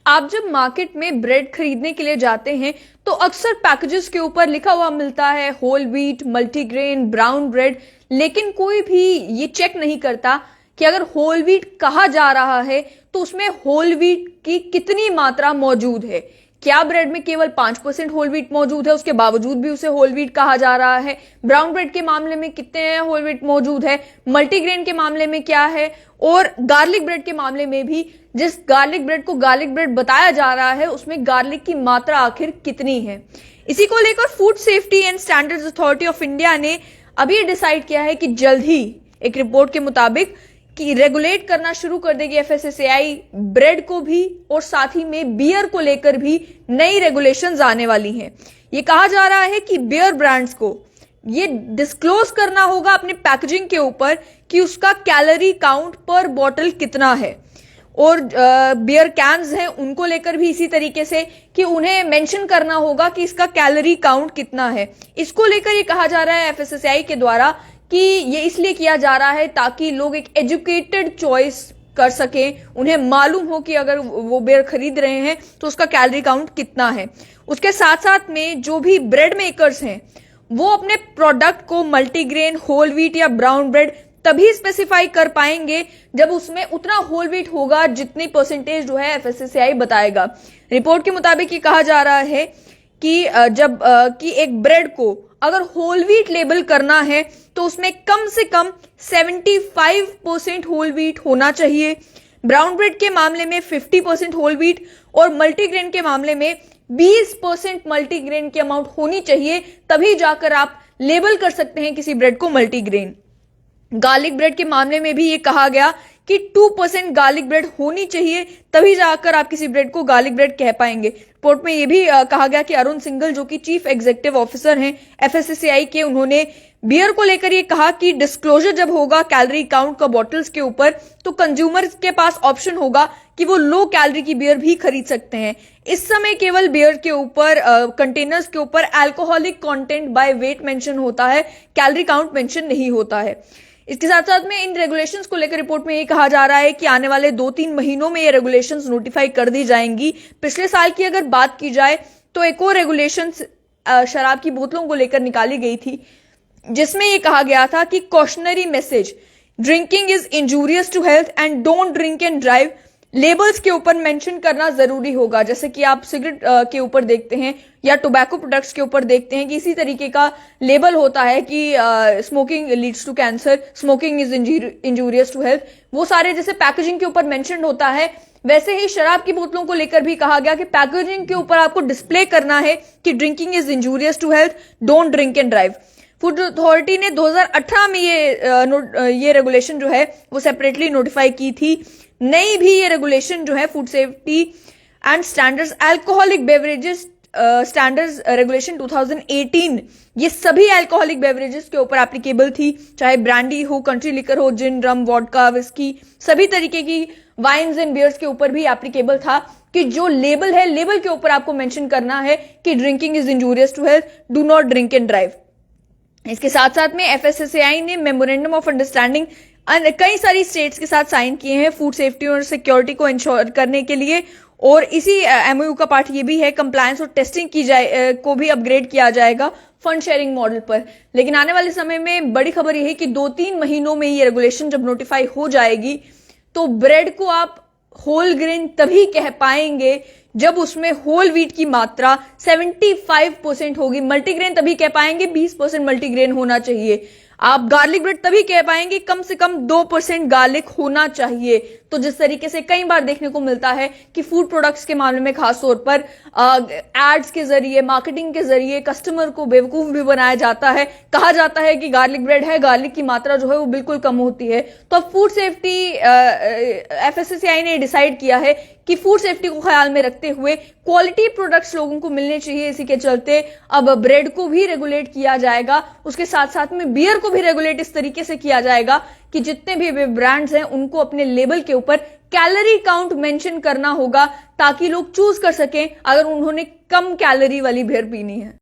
आप जब मार्केट में ब्रेड खरीदने के लिए जाते हैं तो अक्सर पैकेजेस के ऊपर लिखा हुआ मिलता है whole wheat, multigrain, brown bread, लेकिन कोई भी ये चेक नहीं करता कि अगर होल व्हीट कहा जा रहा है तो उसमें होल व्हीट की कितनी मात्रा मौजूद है। क्या ब्रेड में केवल 5% होल व्हीट मौजूद है, उसके बावजूद भी उसे होल व्हीट कहा जा रहा है। ब्राउन ब्रेड के मामले में कितने होल व्हीट मौजूद है, मल्टीग्रेन के मामले में क्या है, और गार्लिक ब्रेड के मामले में भी जिस गार्लिक ब्रेड को गार्लिक ब्रेड बताया जा रहा है उसमें गार्लिक की मात्रा आखिर कितनी है। इसी को लेकर food safety and standards authority of India ने अभी डिसाइड किया है कि जल्द ही एक रिपोर्ट के मुताबिक कि रेगुलेट करना शुरू कर देगी एफएसएसएआई ब्रेड को भी, और साथ ही में बियर को लेकर भी नई रेगुलेशंस आने वाली हैं। ये कहा जा रहा है कि बियर ब्रांड्स को ये डिस्क्लोज करना होगा अपने पैकेजिंग के ऊपर कि उसका कैलोरी काउंट पर बॉटल कितना है, और बियर कैन्स हैं उनको लेकर भी इसी तरीके से कि उन्हें मेंशन करना होगा कि इसका कैलोरी काउंट कितना है। इसको लेकर ये कहा जा रहा है एफएसएसएआई के द्वारा कि ये इसलिए किया जा रहा है ताकि लोग एक एजुकेटेड चॉइस कर सकें, उन्हें मालूम हो कि अगर वो बियर खरीद रहे हैं तो उसका कैलोरी काउंट कितना है। उसके साथ साथ में जो भी ब्रेड मेकर्स हैं वो अपने प्रोडक्ट को मल्टीग्रेन, होल व्हीट या ब्राउन ब्रेड तभी स्पेसिफाई कर पाएंगे जब उसमें उतना होल व्हीट होगा जितनी परसेंटेज जो है एफएसएसएआई बताएगा। रिपोर्ट के मुताबिक ये कहा जा रहा है कि जब कि एक ब्रेड को अगर होल व्हीट लेबल करना है तो उसमें कम से कम 75% होल व्हीट होना चाहिए। ब्राउन ब्रेड के मामले में 50% होल व्हीट और मल्टीग्रेन के मामले में 20% मल्टीग्रेन की अमाउंट होनी चाहिए, तभी जाकर आप लेबल कर सकते हैं किसी ब्रेड को मल्टीग्रेन। गार्लिक ब्रेड के मामले में भी ये कहा गया कि 2% गार्लिक ब्रेड होनी चाहिए, तभी जाकर आप किसी ब्रेड को गार्लिक ब्रेड कह पाएंगे। रिपोर्ट में यह भी कहा गया कि अरुण सिंघल जो कि चीफ एग्जीक्यूटिव ऑफिसर हैं एफएसएसएआई के, उन्होंने बियर को लेकर ये कहा कि डिस्क्लोजर जब होगा कैलोरी काउंट का बॉटल्स के ऊपर तो कंज्यूमर के पास ऑप्शन होगा कि वो लो कैलोरी की बियर भी खरीद सकते हैं। इस समय केवल बियर के ऊपर कंटेनर्स के ऊपर alcoholic content by weight mention होता है, कैलोरी काउंट मेंशन नहीं होता है। इसके साथ साथ में इन रेगुलेशंस को लेकर रिपोर्ट में ये कहा जा रहा है कि आने वाले 2-3 महीनों में ये रेगुलेशंस नोटिफाई कर दी जाएंगी। पिछले साल की अगर बात की जाए तो एक और रेगुलेशंस शराब की बोतलों को लेकर निकाली गई थी जिसमें ये कहा गया था कि cautionary message drinking is injurious to health and don't drink and drive labels के ऊपर मेंशन करना जरूरी होगा। जैसे कि आप सिगरेट के ऊपर देखते हैं या टोबैको प्रोडक्ट्स के ऊपर देखते हैं कि इसी तरीके का लेबल होता है कि smoking leads to cancer, smoking is injurious to health. वो सारे जैसे पैकेजिंग के ऊपर मेंशन होता है, वैसे ही शराब की बोतलों को लेकर भी कहा गया कि पैकेजिंग के ऊपर आपको डिस्प्ले करना है कि drinking is injurious to health, don't drink and drive. Food authority ने 2018 में ये रेगुलेशन जो है वो सेपरेटली नोटिफाई की थी। नई भी ये रेगुलेशन जो है food safety and standards alcoholic beverages standards regulation 2018, ये सभी अल्कोहलिक बेवरेजेस के ऊपर एप्लीकेबल थी, चाहे ब्रांडी हो, कंट्री लिकर हो, जिन, रम, वोडका, विस्की, सभी तरीके की वाइन्स एंड बियर्स के ऊपर भी एप्लीकेबल था कि जो लेबल है, लेबल के ऊपर आपको मेंशन करना है कि drinking is injurious to health, do not drink and drive. इसके साथ साथ में एफएसएसएआई ने मेमोरेंडम ऑफ अंडरस्टैंडिंग कई सारी स्टेट्स के साथ साइन किए हैं फूड सेफ्टी और सिक्योरिटी को इंश्योर करने के लिए, और इसी एमओयू का पार्ट ये भी है कंप्लायंस और टेस्टिंग की जाए को भी अपग्रेड किया जाएगा फंड शेयरिंग मॉडल पर। लेकिन आने वाले समय में बड़ी खबर यह है कि 2-3 महीनों में ये रेगुलेशन जब नोटिफाई हो जाएगी तो ब्रेड को आप होल ग्रेन तभी कह पाएंगे जब उसमें होल व्हीट की मात्रा 75% होगी। मल्टीग्रेन तभी कह पाएंगे 20% मल्टीग्रेन होना चाहिए। आप गार्लिक ब्रेड तभी कह पाएंगे कम से कम 2% गार्लिक होना चाहिए। तो जिस तरीके से कई बार देखने को मिलता है कि फूड प्रोडक्ट्स के मामले में खास तौर पर एड्स के जरिए, मार्केटिंग के जरिए कस्टमर को बेवकूफ भी बनाया जाता है। कहा जाता है कि गार्लिक ब्रेड है, गार्लिक की मात्रा जो है वो बिल्कुल कम होती है। तो अब फूड सेफ्टी एफएसएसएआई ने डिसाइड किया है कि फूड सेफ्टी को ख्याल में रखते हुए क्वालिटी प्रोडक्ट्स लोगों को मिलने चाहिए। इसी के चलते अब ब्रेड को भी रेगुलेट किया जाएगा, उसके साथ साथ में बियर को भी रेगुलेट इस तरीके से किया जाएगा कि जितने भी ब्रांड्स हैं उनको अपने लेबल के ऊपर कैलोरी काउंट मेंशन करना होगा ताकि लोग चूज कर सकें अगर उन्होंने कम कैलोरी वाली बियर पीनी है।